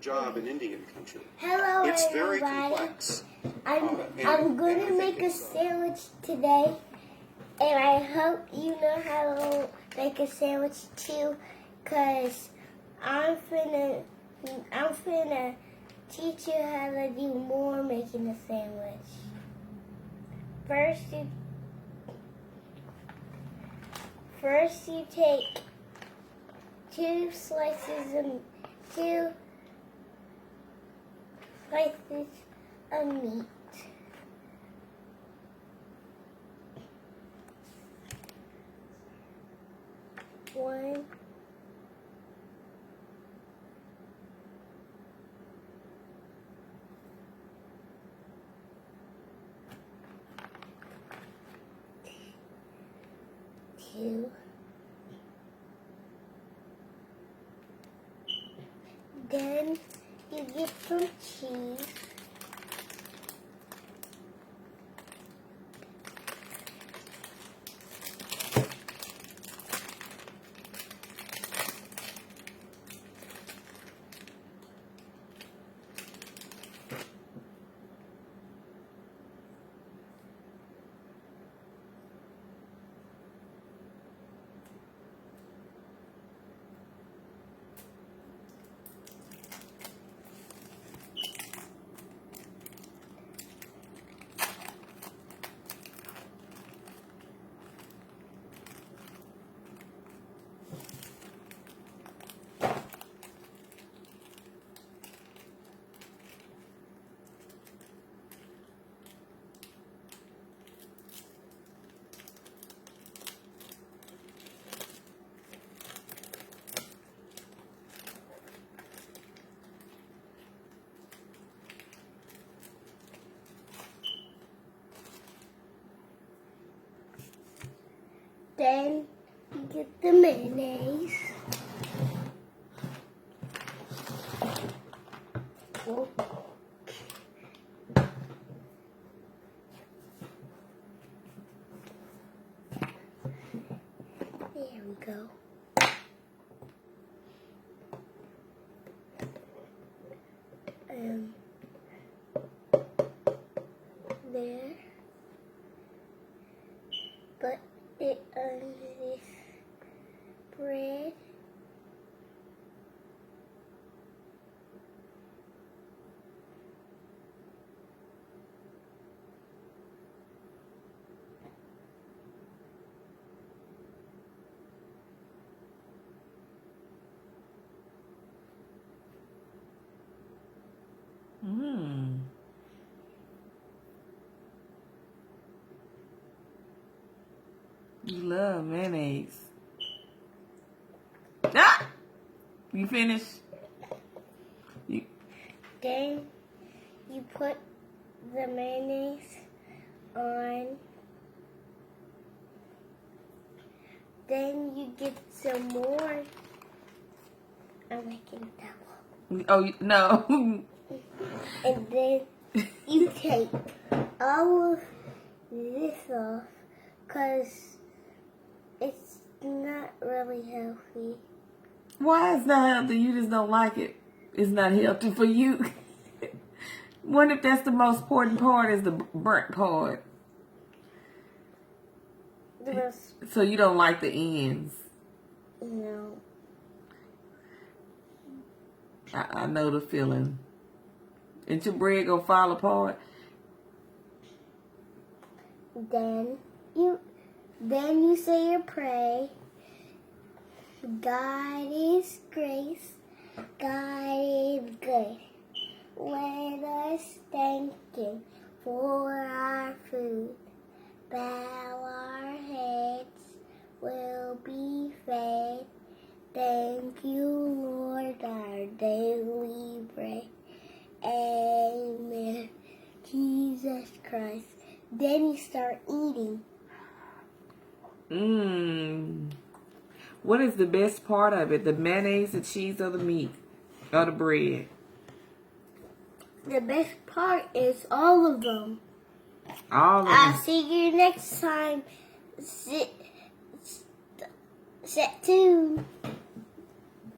job in Indian country. Hello, It's very everybody. complex. I'm going to make a sandwich today, and I hope you know how to make a sandwich too, cause I'm finna teach you how to do more making a sandwich. First you take two slices of meat. One, two, then you get some cheese. Then you get the mayonnaise. Oh. There we go. There. Put it on this bread. You love mayonnaise. Ah! You finished? Then you put the mayonnaise on. Then you get some more. I'm making double. Oh, no. And then you take all of this off because it's not really healthy. Why is not healthy? You just don't like it. It's not healthy for you. What if that's the most important part is the burnt part? So you don't like the ends? No. I know the feeling. Ain't your bread gonna fall apart? Then you say your prayer. God is grace. God is good. Let us thank Him for our food. Bow our heads, will be fed. Thank you, Lord, our daily bread. Amen. Jesus Christ. Then you start eating. What is the best part of it? The mayonnaise, the cheese, or the meat? Or the bread? The best part is all of them. All of them. I'll see you next time. Sit tuned.